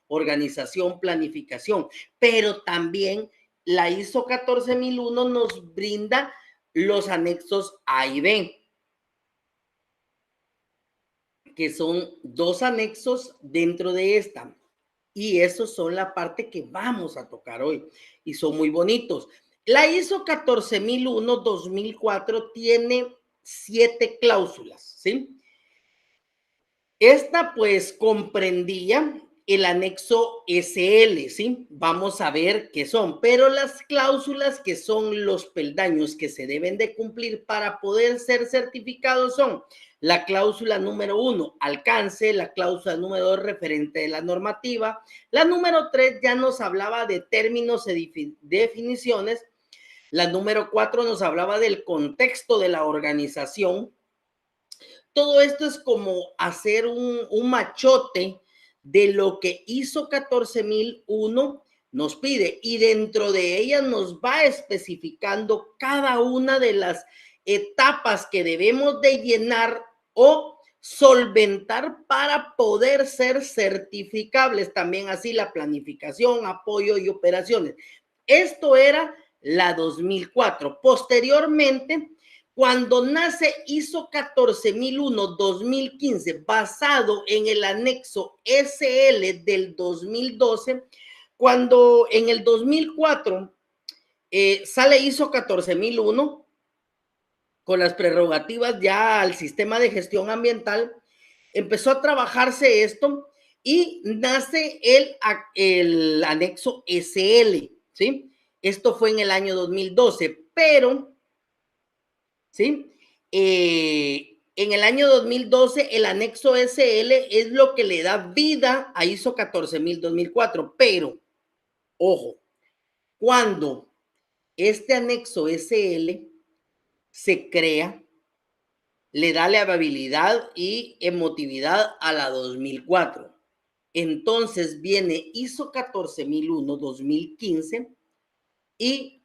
organización, planificación, pero también la ISO 14001 nos brinda los anexos A y B, que son 2 anexos dentro de esta. Y esos son la parte que vamos a tocar hoy. Y son muy bonitos. La ISO 14001-2004 tiene 7 cláusulas, ¿sí? Esta pues comprendía el anexo SL, ¿sí? Vamos a ver qué son, pero las cláusulas que son los peldaños que se deben de cumplir para poder ser certificados son la cláusula número 1, alcance, la cláusula número 2, referente de la normativa, la número 3 ya nos hablaba de términos y definiciones, la número 4 nos hablaba del contexto de la organización. Todo esto es como hacer un machote de lo que ISO 14001 nos pide y dentro de ella nos va especificando cada una de las etapas que debemos de llenar o solventar para poder ser certificables. También así la planificación, apoyo y operaciones. Esto era la 2004. Posteriormente, cuando nace ISO 14001-2015, basado en el anexo SL del 2012, cuando en el 2004 sale ISO 14001 con las prerrogativas ya al sistema de gestión ambiental, empezó a trabajarse esto y nace el anexo SL, ¿sí? Esto fue en el año 2012, pero ¿sí? En el año 2012, el anexo SL es lo que le da vida a ISO 14000-2004, pero, ojo, cuando este anexo SL se crea, le da la habilidad y emotividad a la 2004. Entonces viene ISO 14001-2015 y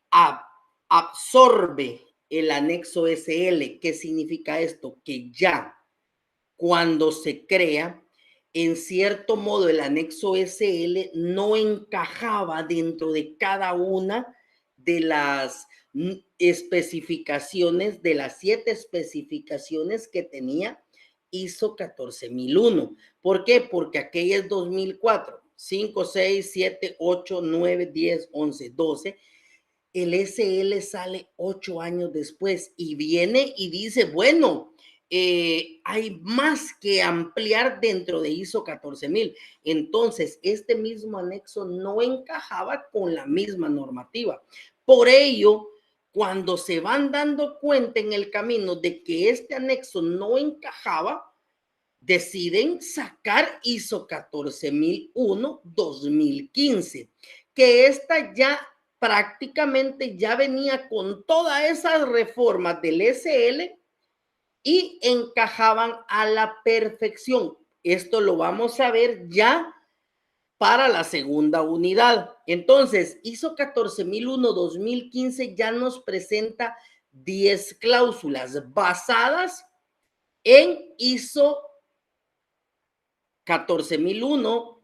absorbe el anexo SL. ¿Qué significa esto? Que ya cuando se crea, en cierto modo el anexo SL no encajaba dentro de cada una de las especificaciones, de las 7 especificaciones que tenía ISO 14001. ¿Por qué? Porque aquella es 2004, 5, 6, 7, 8, 9, 10, 11, 12. El SL sale 8 años después y viene y dice, bueno, hay más que ampliar dentro de ISO 14000. Entonces, este mismo anexo no encajaba con la misma normativa. Por ello, cuando se van dando cuenta en el camino de que este anexo no encajaba, deciden sacar ISO 14001-2015, que esta ya prácticamente ya venía con todas esas reformas del SL y encajaban a la perfección. Esto lo vamos a ver ya para la segunda unidad. Entonces, ISO 14001-2015 ya nos presenta 10 cláusulas basadas en ISO 14001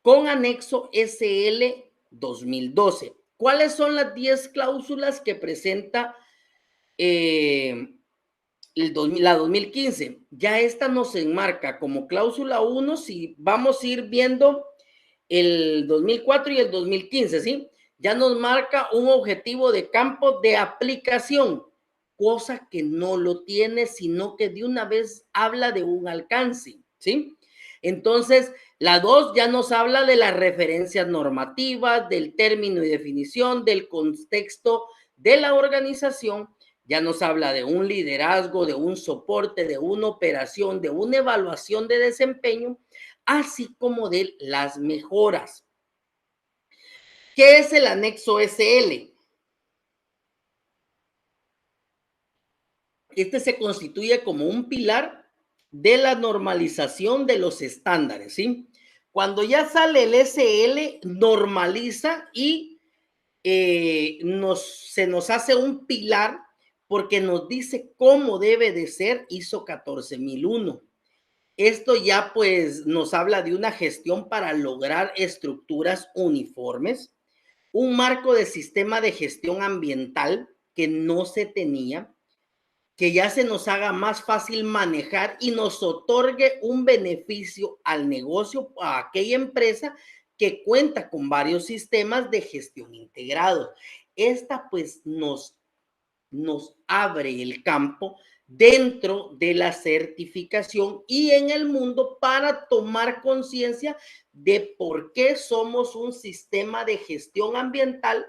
con anexo SL 2012. ¿Cuáles son las 10 cláusulas que presenta la 2015? Ya esta nos enmarca como cláusula 1 si vamos a ir viendo el 2004 y el 2015, ¿sí? Ya nos marca un objetivo de campo de aplicación, cosa que no lo tiene, sino que de una vez habla de un alcance, ¿sí? Entonces, la 2 ya nos habla de las referencias normativas, del término y definición, del contexto de la organización, ya nos habla de un liderazgo, de un soporte, de una operación, de una evaluación de desempeño, así como de las mejoras. ¿Qué es el anexo SL? Este se constituye como un pilar de la normalización de los estándares, ¿sí? Cuando ya sale el SL, normaliza y se nos hace un pilar porque nos dice cómo debe de ser ISO 14001. Esto ya pues nos habla de una gestión para lograr estructuras uniformes, un marco de sistema de gestión ambiental que no se tenía, que ya se nos haga más fácil manejar y nos otorgue un beneficio al negocio, a aquella empresa que cuenta con varios sistemas de gestión integrados. Esta pues nos abre el campo dentro de la certificación y en el mundo para tomar conciencia de por qué somos un sistema de gestión ambiental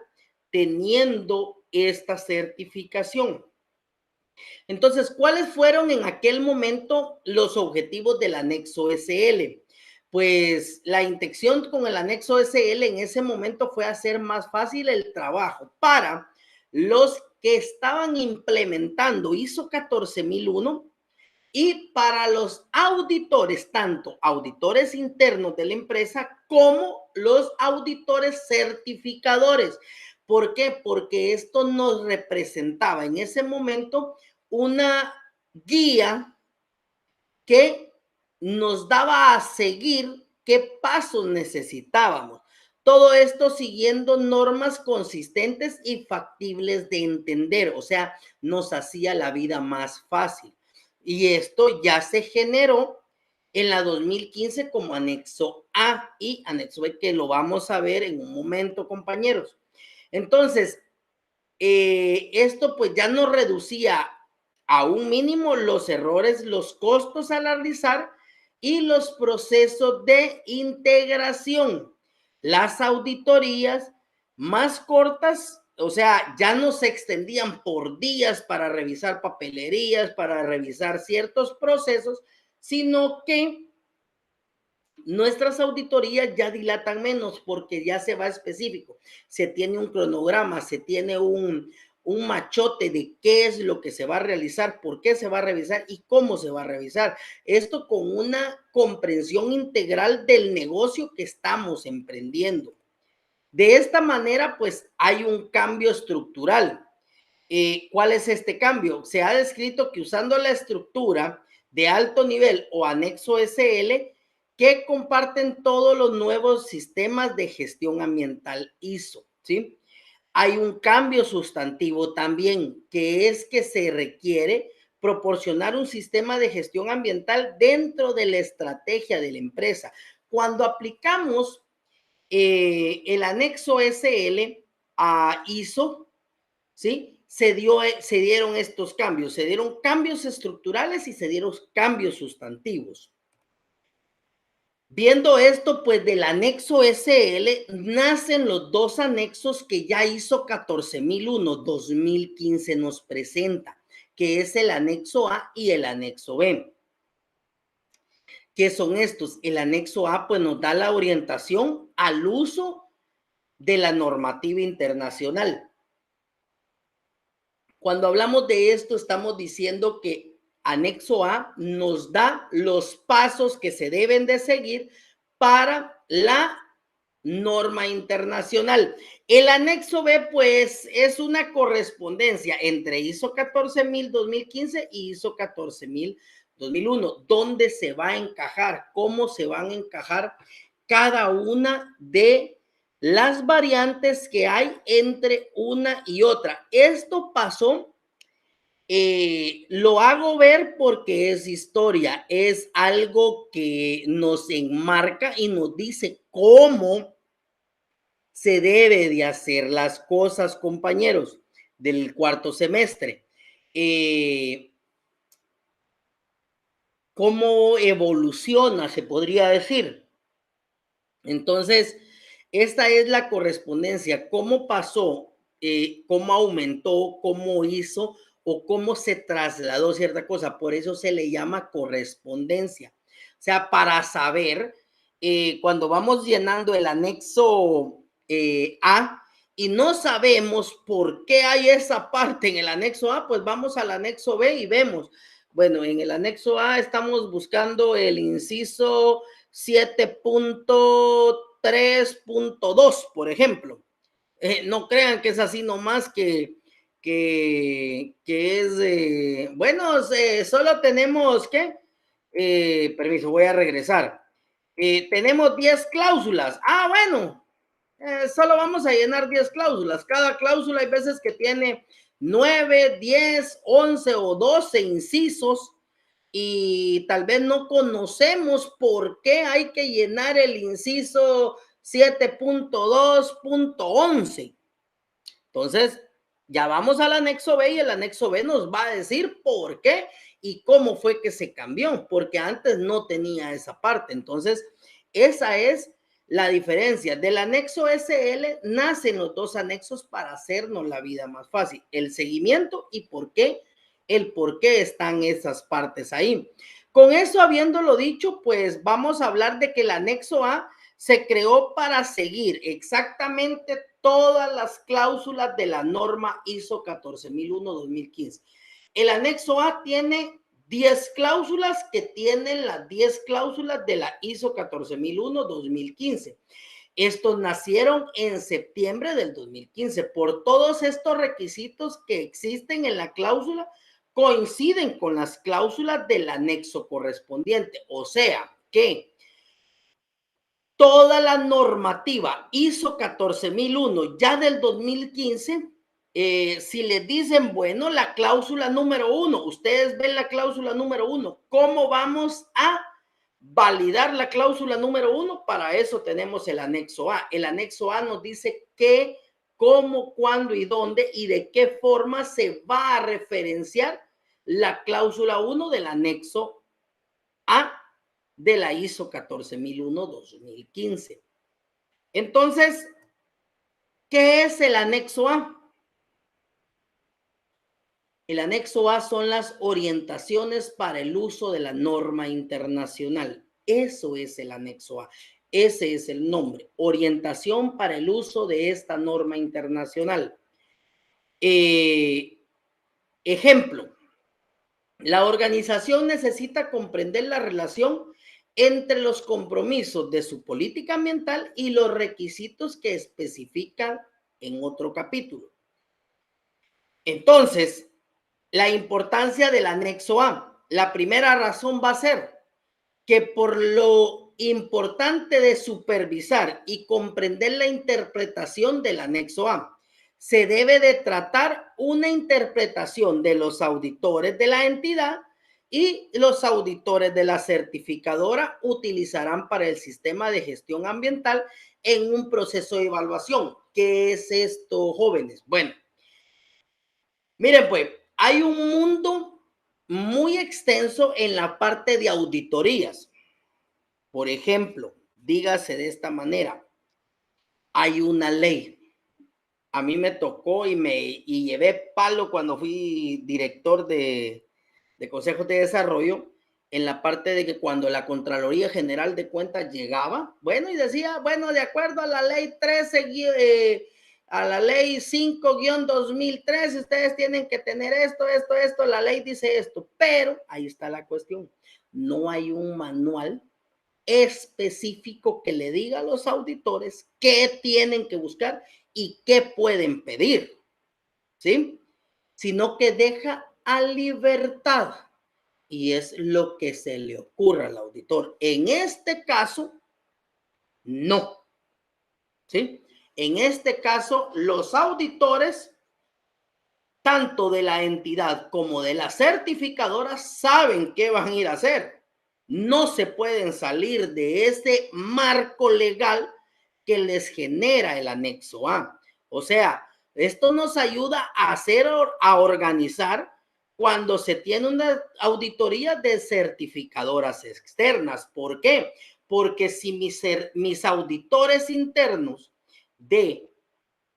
teniendo esta certificación. Entonces, ¿cuáles fueron en aquel momento los objetivos del anexo SL? Pues la intención con el anexo SL en ese momento fue hacer más fácil el trabajo para los que estaban implementando ISO 14001 y para los auditores, tanto auditores internos de la empresa como los auditores certificadores. ¿Por qué? Porque esto nos representaba en ese momento una guía que nos daba a seguir qué pasos necesitábamos. Todo esto siguiendo normas consistentes y factibles de entender, o sea, nos hacía la vida más fácil. Y esto ya se generó en la 2015 como anexo A y anexo B, que lo vamos a ver en un momento, compañeros. Entonces, esto pues ya nos reducía a un mínimo los errores, los costos a realizar y los procesos de integración. Las auditorías más cortas, o sea, ya no se extendían por días para revisar papelerías, para revisar ciertos procesos, sino que nuestras auditorías ya dilatan menos porque ya se va específico. Se tiene un cronograma, se tiene un machote de qué es lo que se va a realizar, por qué se va a revisar y cómo se va a revisar. Esto con una comprensión integral del negocio que estamos emprendiendo. De esta manera, pues hay un cambio estructural. ¿Cuál es este cambio? Se ha descrito que usando la estructura de alto nivel o anexo SL, que comparten todos los nuevos sistemas de gestión ambiental ISO, ¿sí? Hay un cambio sustantivo también, que es que se requiere proporcionar un sistema de gestión ambiental dentro de la estrategia de la empresa. Cuando aplicamos el anexo SL a ISO, ¿sí? Se dieron estos cambios, se dieron cambios estructurales y se dieron cambios sustantivos. Viendo esto, pues del anexo SL nacen los dos anexos que ya hizo 14001, 2015 nos presenta, que es el anexo A y el anexo B. ¿Qué son estos? El anexo A pues nos da la orientación al uso de la normativa internacional. Cuando hablamos de esto, estamos diciendo que anexo A nos da los pasos que se deben de seguir para la norma internacional. El anexo B, pues, es una correspondencia entre ISO 14000 2015 y ISO 14000 2001, donde se va a encajar, cómo se van a encajar cada una de las variantes que hay entre una y otra. Esto pasó, lo hago ver porque es historia, es algo que nos enmarca y nos dice cómo se debe de hacer las cosas, compañeros, del cuarto semestre. ¿Cómo evoluciona, se podría decir? Entonces, esta es la correspondencia, cómo pasó, cómo aumentó, cómo hizo o cómo se trasladó cierta cosa. Por eso se le llama correspondencia. O sea, para saber, cuando vamos llenando el anexo A y no sabemos por qué hay esa parte en el anexo A, pues vamos al anexo B y vemos. Bueno, en el anexo A estamos buscando el inciso 7.3.2, por ejemplo. No crean que es así nomás que es, bueno, solo tenemos, ¿qué? Permiso, voy a regresar. Tenemos 10 cláusulas. Ah, bueno, solo vamos a llenar 10 cláusulas. Cada cláusula hay veces que tiene 9, 10, 11 o 12 incisos y tal vez no conocemos por qué hay que llenar el inciso 7.2.11. Entonces, ya vamos al anexo B y el anexo B nos va a decir por qué y cómo fue que se cambió, porque antes no tenía esa parte. Entonces, esa es la diferencia. Del anexo SL nacen los dos anexos para hacernos la vida más fácil. El seguimiento y el por qué están esas partes ahí. Con eso habiéndolo dicho, pues vamos a hablar de que el anexo A se creó para seguir exactamente todas las cláusulas de la norma ISO 14001-2015. El anexo A tiene 10 cláusulas que tienen las 10 cláusulas de la ISO 14001-2015. Estos nacieron en septiembre del 2015. Por todos estos requisitos que existen en la cláusula, coinciden con las cláusulas del anexo correspondiente. O sea que toda la normativa ISO 14001 ya del 2015, si les dicen, bueno, la cláusula número 1, ustedes ven la cláusula número 1, ¿cómo vamos a validar la cláusula número 1? Para eso tenemos el anexo A. El anexo A nos dice qué, cómo, cuándo y dónde y de qué forma se va a referenciar la cláusula 1 del anexo A de la ISO 14001-2015. Entonces, ¿qué es el anexo A? El anexo A son las orientaciones para el uso de la norma internacional. Eso es el anexo A. Ese es el nombre. Orientación para el uso de esta norma internacional. Ejemplo, la organización necesita comprender la relación entre los compromisos de su política ambiental y los requisitos que especifican en otro capítulo. Entonces, la importancia del anexo A. La primera razón va a ser que por lo importante de supervisar y comprender la interpretación del anexo A, se debe de tratar una interpretación de los auditores de la entidad y los auditores de la certificadora utilizarán para el sistema de gestión ambiental en un proceso de evaluación. ¿Qué es esto, jóvenes? Bueno, miren pues, hay un mundo muy extenso en la parte de auditorías. Por ejemplo, dígase de esta manera, hay una ley. A mí me tocó y llevé palo cuando fui director de consejos de desarrollo en la parte de que cuando la Contraloría General de Cuentas llegaba, bueno, y decía, bueno, de acuerdo a la ley 13, a la ley 5-2003, ustedes tienen que tener esto, la ley dice esto, pero ahí está la cuestión, no hay un manual específico que le diga a los auditores qué tienen que buscar y qué pueden pedir, ¿sí? Sino que deja a libertad y es lo que se le ocurra al auditor. En este caso, no, ¿sí? En este caso, los auditores, tanto de la entidad como de la certificadora, saben qué van a ir a hacer. No se pueden salir de ese marco legal que les genera el anexo A. O sea, esto nos ayuda a a organizar cuando se tiene una auditoría de certificadoras externas. ¿Por qué? Porque si mis auditores internos de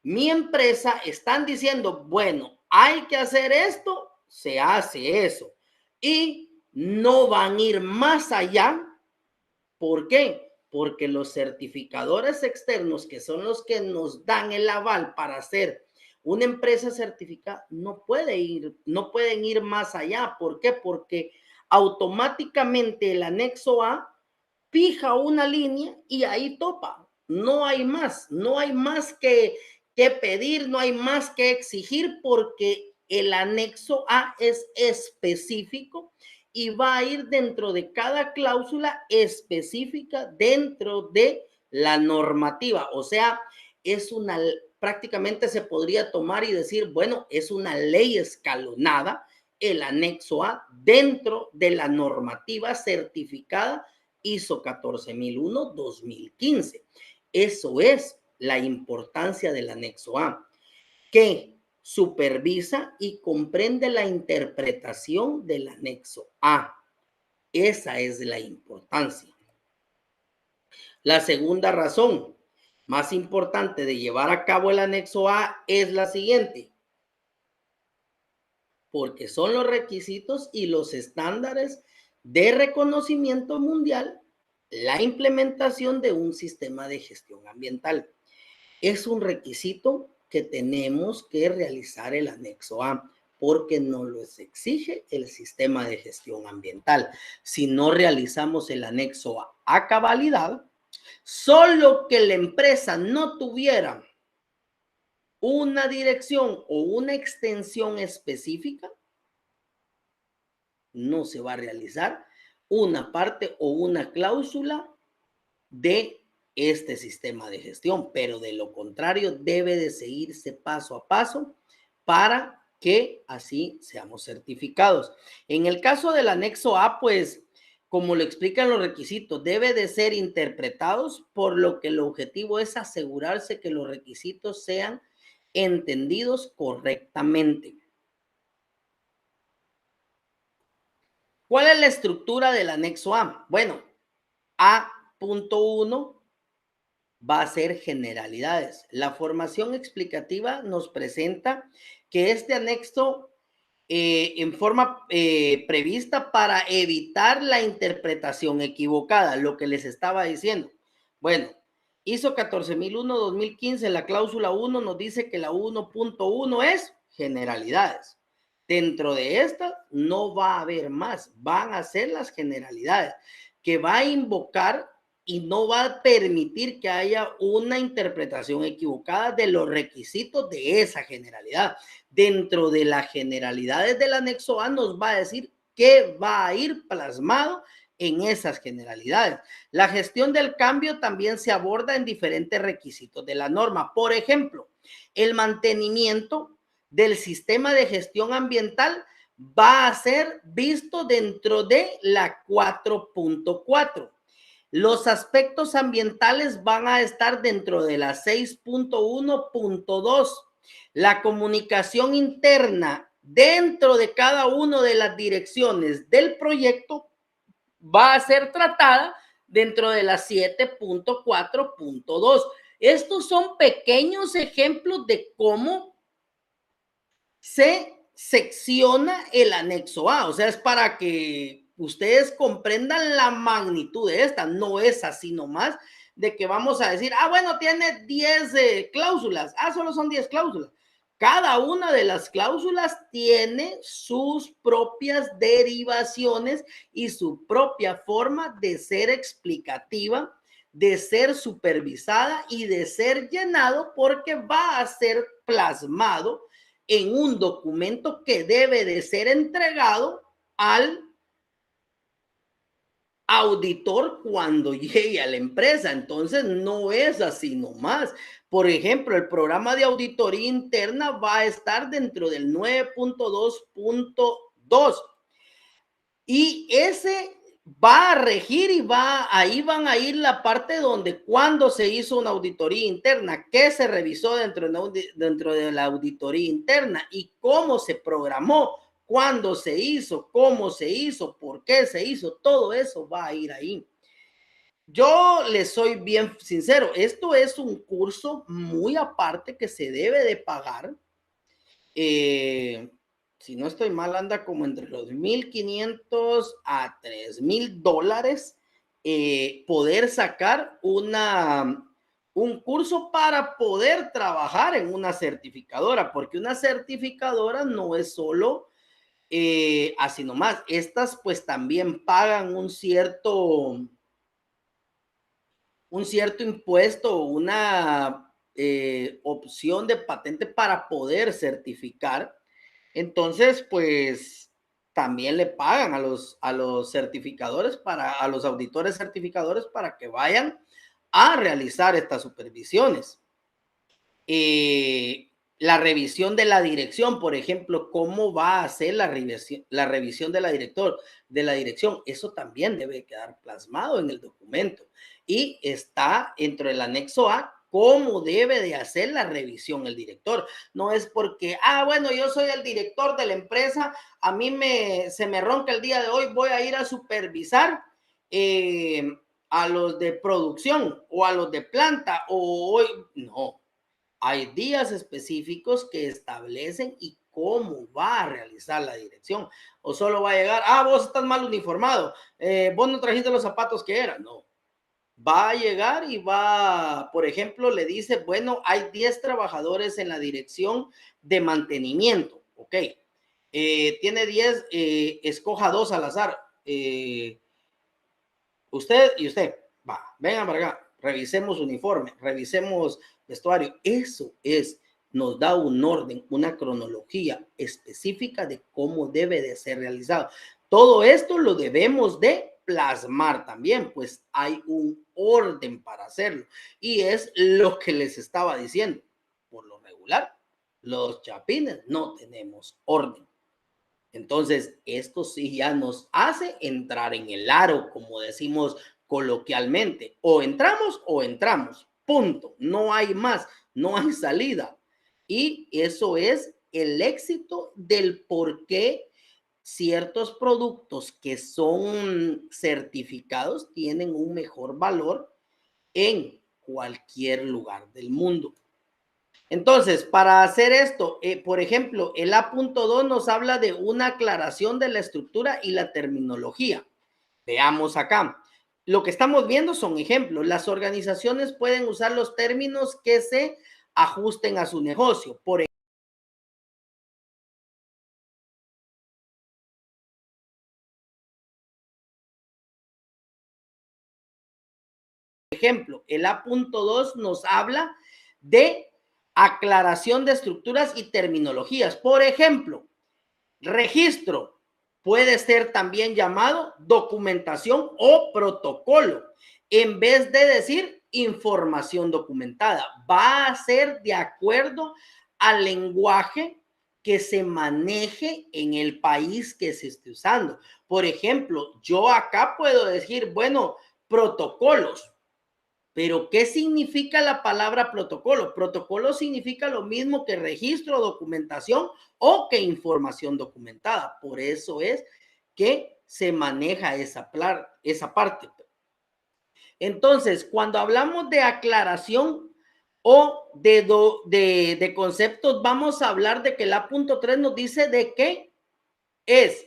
mi empresa están diciendo, bueno, hay que hacer esto, se hace eso. Y no van a ir más allá. ¿Por qué? Porque los certificadores externos, que son los que nos dan el aval para hacer una empresa certificada, no pueden ir más allá. ¿Por qué? Porque automáticamente el anexo A fija una línea y ahí topa. No hay más, no hay más que pedir, no hay más que exigir porque el anexo A es específico y va a ir dentro de cada cláusula específica dentro de la normativa. O sea, es una, prácticamente se podría tomar y decir, bueno, es una ley escalonada, el anexo A, dentro de la normativa certificada ISO 14001-2015. Eso es la importancia del anexo A, que supervisa y comprende la interpretación del anexo A. Esa es la importancia. La segunda razón más importante de llevar a cabo el anexo A es la siguiente, porque son los requisitos y los estándares de reconocimiento mundial, la implementación de un sistema de gestión ambiental. Es un requisito que tenemos que realizar el anexo A, porque nos lo exige el sistema de gestión ambiental. Si no realizamos el anexo a cabalidad, solo que la empresa no tuviera una dirección o una extensión específica, no se va a realizar una parte o una cláusula de este sistema de gestión, pero de lo contrario debe de seguirse paso a paso para que así seamos certificados. En el caso del anexo A, pues como lo explican los requisitos, debe de ser interpretados, por lo que el objetivo es asegurarse que los requisitos sean entendidos correctamente. ¿Cuál es la estructura del anexo A? Bueno, A.1 va a ser generalidades. La formación explicativa nos presenta que este anexo en forma prevista para evitar la interpretación equivocada, lo que les estaba diciendo. Bueno, ISO 14001-2015, la cláusula 1 nos dice que la 1.1 es generalidades. Dentro de esta no va a haber más, van a ser las generalidades, que va a invocar y no va a permitir que haya una interpretación equivocada de los requisitos de esa generalidad. Dentro de las generalidades del anexo A nos va a decir qué va a ir plasmado en esas generalidades. La gestión del cambio también se aborda en diferentes requisitos de la norma. Por ejemplo, el mantenimiento del sistema de gestión ambiental va a ser visto dentro de la 4.4. Los aspectos ambientales van a estar dentro de la 6.1.2. La comunicación interna dentro de cada una de las direcciones del proyecto va a ser tratada dentro de la 7.4.2. Estos son pequeños ejemplos de cómo se secciona el anexo A. O sea, es para que ustedes comprendan la magnitud de esta. No es así nomás de que vamos a decir, bueno, tiene 10 cláusulas. Solo son 10 cláusulas. Cada una de las cláusulas tiene sus propias derivaciones y su propia forma de ser explicativa, de ser supervisada y de ser llenado, porque va a ser plasmado en un documento que debe de ser entregado al auditor cuando llegue a la empresa. Entonces no es así nomás. Por ejemplo, el programa de auditoría interna va a estar dentro del 9.2.2 y ese va a regir y ahí van a ir la parte donde cuando se hizo una auditoría interna, qué se revisó dentro de la auditoría interna y cómo se programó, cuándo se hizo, cómo se hizo, por qué se hizo, todo eso va a ir ahí. Yo les soy bien sincero, esto es un curso muy aparte que se debe de pagar. Si no estoy mal, anda como entre los 1,500 a 3,000 dólares poder sacar un curso para poder trabajar en una certificadora, porque una certificadora no es solo así nomás. Estas pues también pagan un cierto impuesto, una opción de patente para poder certificar. Entonces, pues también le pagan a los certificadores, a los auditores certificadores para que vayan a realizar estas supervisiones. La revisión de la dirección, por ejemplo, cómo va a ser la revisión de de la dirección, eso también debe quedar plasmado en el documento y está dentro del anexo A cómo debe de hacer la revisión el director. No es porque, bueno, yo soy el director de la empresa, a mí se me ronca el día de hoy, voy a ir a supervisar a los de producción o a los de planta o hoy, no. Hay días específicos que establecen y cómo va a realizar la dirección. O solo va a llegar, vos estás mal uniformado, vos no trajiste los zapatos que eran. No, va a llegar y va, por ejemplo, le dice, bueno, hay 10 trabajadores en la dirección de mantenimiento. Ok, tiene 10, escoja 2 al azar. Usted y usted, vengan para acá, revisemos uniforme, revisemos vestuario. Eso nos da un orden, una cronología específica de cómo debe de ser realizado. Todo esto lo debemos de plasmar también, pues hay un orden para hacerlo. Y es lo que les estaba diciendo. Por lo regular, los chapines no tenemos orden. Entonces, esto sí ya nos hace entrar en el aro, como decimos coloquialmente. O entramos, punto. No hay más, no hay salida. Y eso es el éxito del por qué ciertos productos que son certificados tienen un mejor valor en cualquier lugar del mundo. Entonces, para hacer esto, por ejemplo, el A.2 nos habla de una aclaración de la estructura y la terminología. Veamos acá. Lo que estamos viendo son ejemplos. Las organizaciones pueden usar los términos que se ajusten a su negocio. Por ejemplo, el A.2 nos habla de aclaración de estructuras y terminologías. Por ejemplo, registro puede ser también llamado documentación o protocolo. En vez de decir información documentada, va a ser de acuerdo al lenguaje que se maneje en el país que se esté usando. Por ejemplo, yo acá puedo decir, bueno, protocolos. Pero, ¿qué significa la palabra protocolo? Protocolo significa lo mismo que registro, documentación o que información documentada. Por eso es que se maneja esa parte. Entonces, cuando hablamos de aclaración o de conceptos, vamos a hablar de que el A.3 nos dice de qué es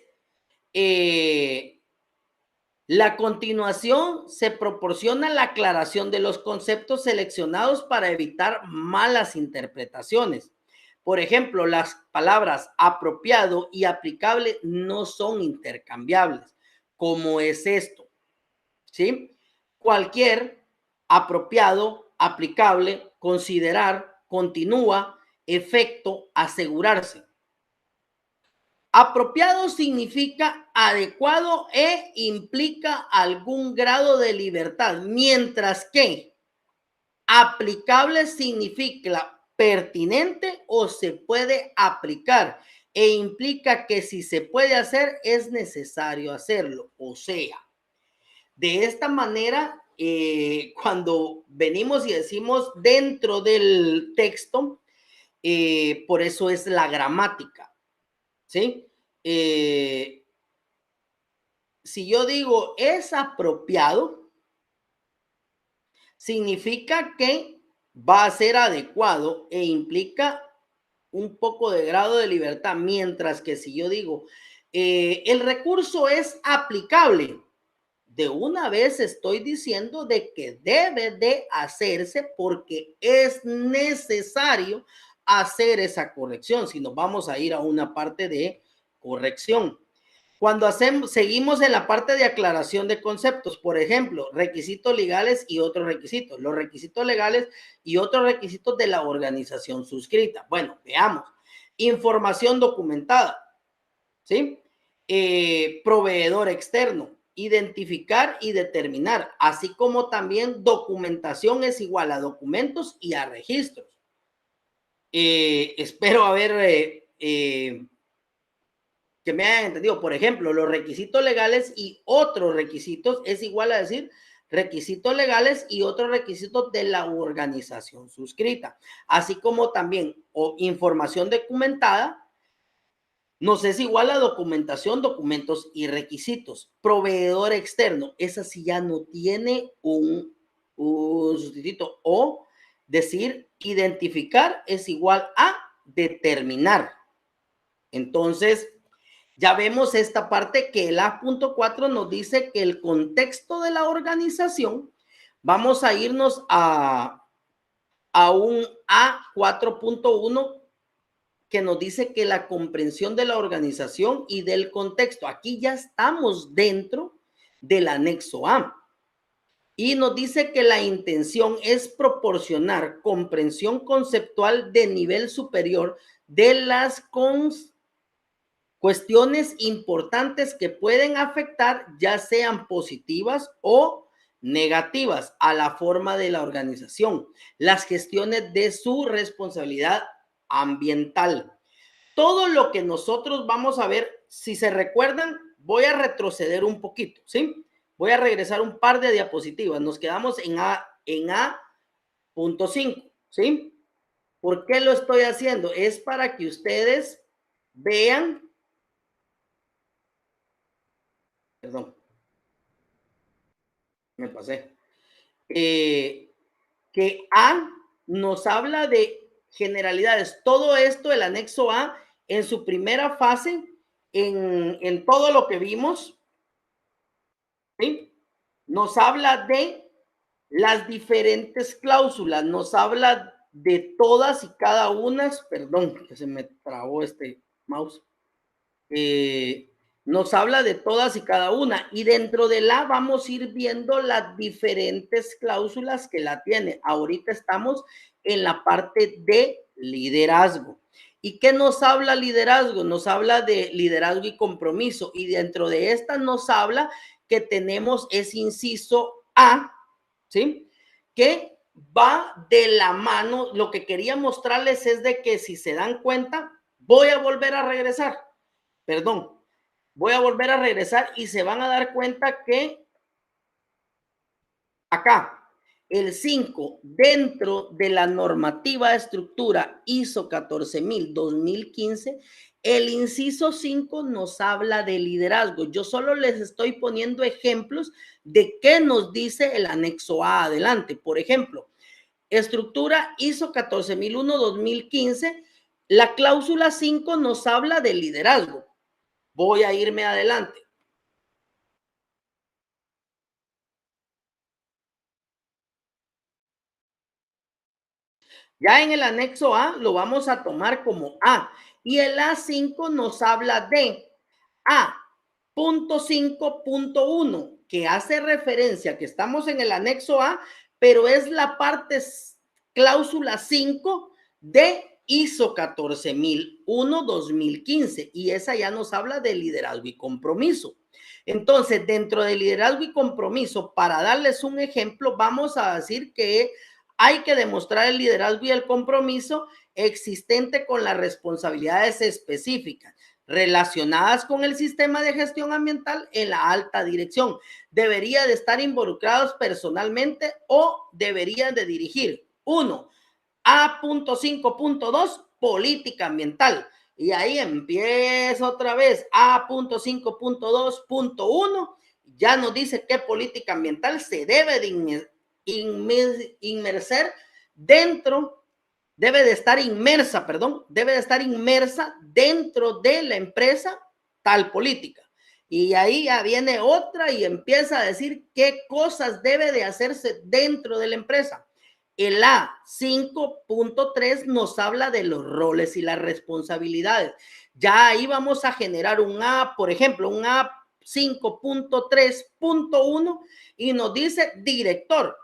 la continuación se proporciona la aclaración de los conceptos seleccionados para evitar malas interpretaciones. Por ejemplo, las palabras apropiado y aplicable no son intercambiables. ¿Cómo es esto? ¿Sí? Cualquier, apropiado, aplicable, considerar, continúa, efecto, asegurarse. Apropiado significa adecuado e implica algún grado de libertad, mientras que aplicable significa pertinente o se puede aplicar e implica que si se puede hacer es necesario hacerlo. O sea, de esta manera, cuando venimos y decimos dentro del texto, por eso es la gramática. ¿Sí? Si yo digo es apropiado, significa que va a ser adecuado e implica un poco de grado de libertad, mientras que si yo digo el recurso es aplicable, de una vez estoy diciendo de que debe de hacerse porque es necesario hacer esa corrección, si nos vamos a ir a una parte de corrección. Cuando seguimos en la parte de aclaración de conceptos, por ejemplo, requisitos legales y otros requisitos, los requisitos legales y otros requisitos de la organización suscrita. Bueno, veamos. Información documentada, ¿sí? proveedor externo, identificar y determinar, así como también documentación es igual a documentos y a registros. Espero haber que me hayan entendido. Por ejemplo, los requisitos legales y otros requisitos es igual a decir requisitos legales y otros requisitos de la organización suscrita, así como también información documentada nos es igual a documentación, documentos y requisitos. Proveedor externo, esa sí ya no tiene un sustituto. O decir identificar es igual a determinar. Entonces, ya vemos esta parte que el A.4 nos dice que el contexto de la organización, vamos a irnos a un A4.1 que nos dice que la comprensión de la organización y del contexto. Aquí ya estamos dentro del anexo A. Y nos dice que la intención es proporcionar comprensión conceptual de nivel superior de las cuestiones importantes que pueden afectar, ya sean positivas o negativas, a la forma de la organización, las gestiones de su responsabilidad ambiental. Todo lo que nosotros vamos a ver, si se recuerdan, voy a retroceder un poquito, ¿sí? Voy a regresar un par de diapositivas. Nos quedamos en A.5, ¿sí? ¿Por qué lo estoy haciendo? Es para que ustedes vean, perdón, me pasé, que A nos habla de generalidades. Todo esto, el anexo A, en su primera fase, en todo lo que vimos, ¿sí? Nos habla de las diferentes cláusulas, nos habla de todas y cada una, perdón, que se me trabó este mouse, nos habla de todas y cada una, y dentro de la vamos a ir viendo las diferentes cláusulas que la tiene. Ahorita estamos en la parte de liderazgo. ¿Y qué nos habla liderazgo? Nos habla de liderazgo y compromiso, y dentro de esta nos habla que tenemos ese inciso A, ¿sí? Que va de la mano. Lo que quería mostrarles es de que, si se dan cuenta, voy a volver a regresar. Perdón, voy a volver a regresar y se van a dar cuenta que acá el 5, dentro de la normativa de estructura ISO 14000-2015, el inciso 5 nos habla de liderazgo. Yo solo les estoy poniendo ejemplos de qué nos dice el anexo A adelante. Por ejemplo, estructura ISO 14001-2015, la cláusula 5 nos habla de liderazgo. Voy a irme adelante. Ya en el anexo A lo vamos a tomar como A. Y el A5 nos habla de A.5.1, que hace referencia que estamos en el anexo A, pero es la parte cláusula 5 de ISO 14001-2015. Y esa ya nos habla de liderazgo y compromiso. Entonces, dentro de liderazgo y compromiso, para darles un ejemplo, vamos a decir que hay que demostrar el liderazgo y el compromiso existente con las responsabilidades específicas relacionadas con el sistema de gestión ambiental en la alta dirección. Debería de estar involucrados personalmente o deberían de dirigir. 1. A.5.2, política ambiental. Y ahí empieza otra vez. A.5.2.1 ya nos dice qué política ambiental se debe de inmerser dentro, debe de estar inmersa dentro de la empresa tal política. Y ahí ya viene otra y empieza a decir qué cosas debe de hacerse dentro de la empresa. El A5.3 nos habla de los roles y las responsabilidades. Ya ahí vamos a generar un A, por ejemplo, un A5.3.1 y nos dice director.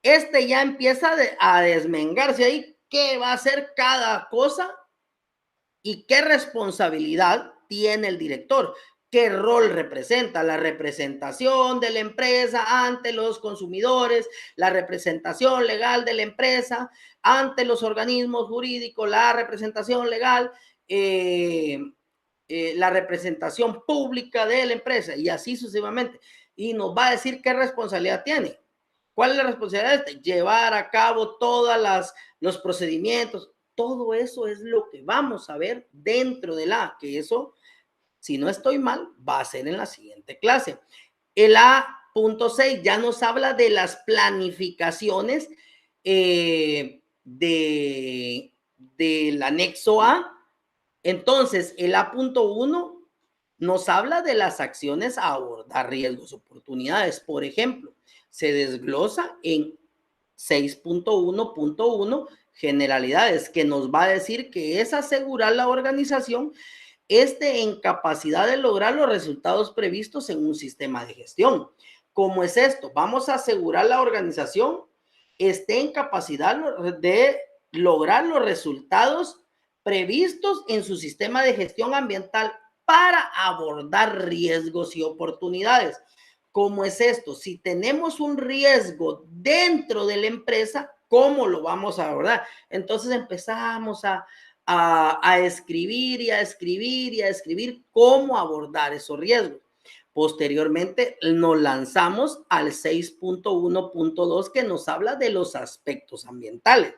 Este ya empieza a desmengarse ahí qué va a hacer cada cosa y qué responsabilidad tiene el director. ¿Qué rol representa? La representación de la empresa ante los consumidores, la representación legal de la empresa ante los organismos jurídicos, la representación legal, la representación pública de la empresa y así sucesivamente. Y nos va a decir qué responsabilidad tiene. ¿Cuál es la responsabilidad de llevar a cabo todos los procedimientos? Todo eso es lo que vamos a ver dentro de que eso, si no estoy mal, va a ser en la siguiente clase. El A.6 ya nos habla de las planificaciones del anexo A. Entonces, el A.1 nos habla de las acciones a abordar riesgos, oportunidades. Por ejemplo, se desglosa en 6.1.1 generalidades, que nos va a decir que es asegurar la organización esté en capacidad de lograr los resultados previstos en un sistema de gestión. ¿Cómo es esto? Vamos a asegurar la organización esté en capacidad de lograr los resultados previstos en su sistema de gestión ambiental para abordar riesgos y oportunidades. ¿Cómo es esto? Si tenemos un riesgo dentro de la empresa, ¿cómo lo vamos a abordar? Entonces empezamos a escribir y a escribir y a escribir cómo abordar esos riesgos. Posteriormente nos lanzamos al 6.1.2 que nos habla de los aspectos ambientales.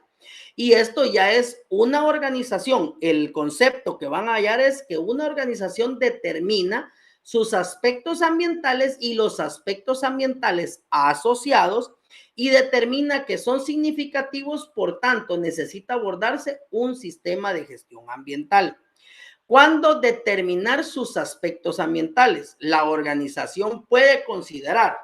Y esto ya es una organización. El concepto que van a hallar es que una organización determina sus aspectos ambientales y los aspectos ambientales asociados y determina que son significativos, por tanto, necesita abordarse un sistema de gestión ambiental. ¿Cuándo determinar sus aspectos ambientales? La organización puede considerar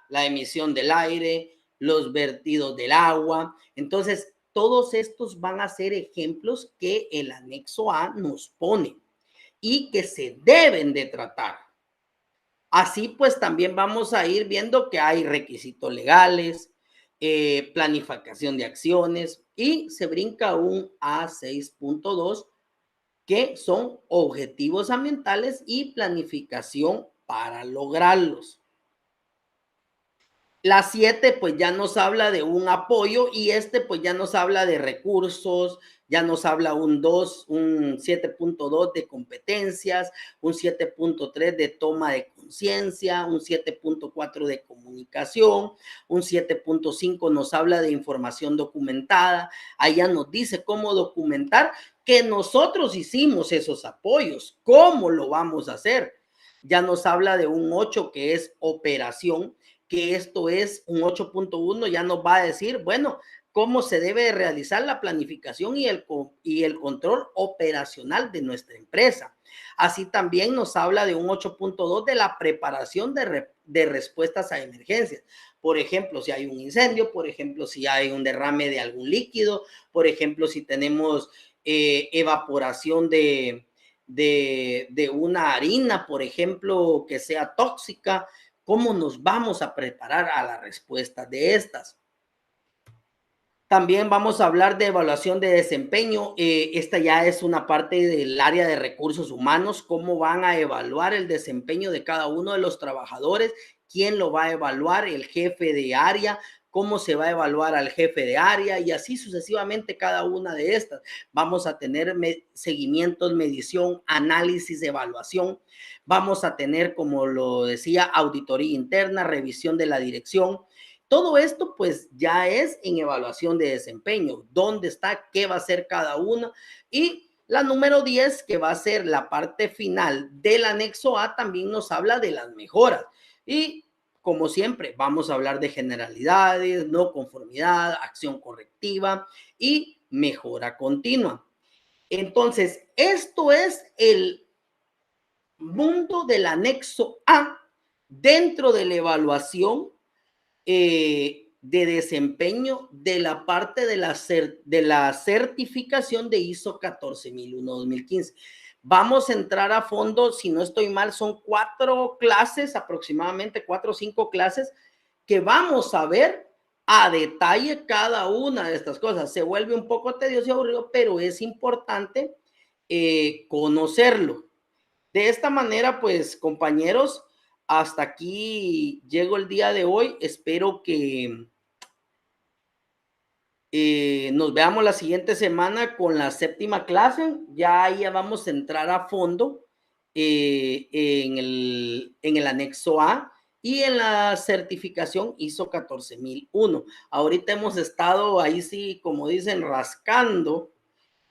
la emisión del aire, los vertidos del agua. Entonces, todos estos van a ser ejemplos que el anexo A nos pone y que se deben de tratar. Así pues también vamos a ir viendo que hay requisitos legales, planificación de acciones y se brinca un A6.2 que son objetivos ambientales y planificación para lograrlos. La 7 pues ya nos habla de un apoyo y pues ya nos habla de recursos, ya nos habla un 7.2 de competencias, un 7.3 de toma de conciencia, un 7.4 de comunicación, un 7.5 nos habla de información documentada, allá nos dice cómo documentar que nosotros hicimos esos apoyos, cómo lo vamos a hacer. Ya nos habla de un 8 que es operación, que esto es un 8.1, ya nos va a decir, bueno, cómo se debe realizar la planificación y el control operacional de nuestra empresa. Así también nos habla de un 8.2 de la preparación de respuestas a emergencias. Por ejemplo, si hay un incendio, por ejemplo, si hay un derrame de algún líquido, por ejemplo, si tenemos evaporación de una harina, por ejemplo, que sea tóxica, ¿cómo nos vamos a preparar a la respuesta de estas? También vamos a hablar de evaluación de desempeño. Esta ya es una parte del área de recursos humanos, cómo van a evaluar el desempeño de cada uno de los trabajadores, quién lo va a evaluar, el jefe de área, cómo se va a evaluar al jefe de área y así sucesivamente cada una de estas. Vamos a tener seguimientos, medición, análisis, evaluación. Vamos a tener, como lo decía, auditoría interna, revisión de la dirección. Todo esto pues ya es en evaluación de desempeño, dónde está, qué va a hacer cada uno. Y la número 10, que va a ser la parte final del anexo A, también nos habla de las mejoras. Y como siempre, vamos a hablar de generalidades, no conformidad, acción correctiva y mejora continua. Entonces, esto es el mundo del anexo A dentro de la evaluación de desempeño de la parte de la certificación de ISO 14001-2015. Vamos a entrar a fondo, si no estoy mal, son 4 clases, aproximadamente 4 o 5 clases, que vamos a ver a detalle cada una de estas cosas. Se vuelve un poco tedioso y aburrido, pero es importante conocerlo. De esta manera, pues, compañeros, hasta aquí llego el día de hoy. Espero que nos veamos la siguiente semana con la séptima clase. Ya vamos a entrar a fondo en el anexo A y en la certificación ISO 14001. Ahorita hemos estado ahí, sí, como dicen, rascando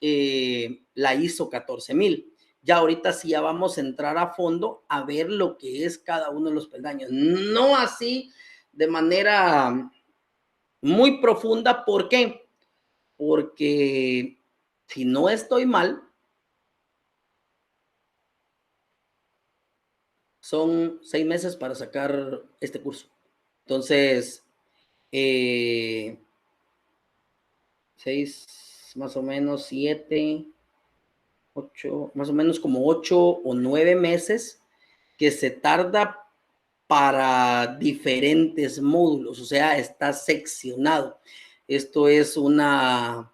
la ISO 14000. Ya ahorita sí ya vamos a entrar a fondo a ver lo que es cada uno de los peldaños. No así de manera muy profunda. ¿Por qué? Porque si no estoy mal, son 6 meses para sacar este curso. Entonces, 6, más o menos 7, 8, más o menos como 8 o 9 meses que se tarda para diferentes módulos, o sea, está seccionado. Esto es una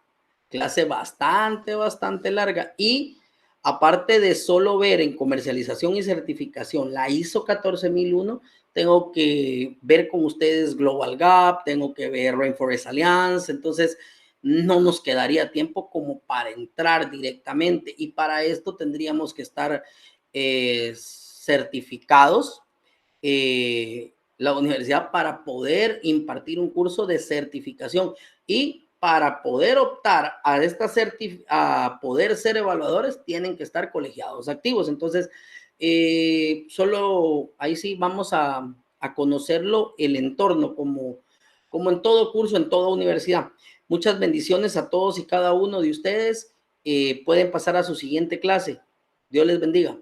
clase bastante larga y aparte de solo ver en comercialización y certificación la ISO 14001, tengo que ver con ustedes Global Gap, tengo que ver Rainforest Alliance, entonces no nos quedaría tiempo como para entrar directamente y para esto tendríamos que estar certificados la universidad para poder impartir un curso de certificación y para poder optar a a poder ser evaluadores tienen que estar colegiados activos. Entonces, solo ahí sí vamos a conocerlo, el entorno, como en todo curso, en toda universidad. Muchas bendiciones a todos y cada uno de ustedes. Pueden pasar a su siguiente clase. Dios les bendiga.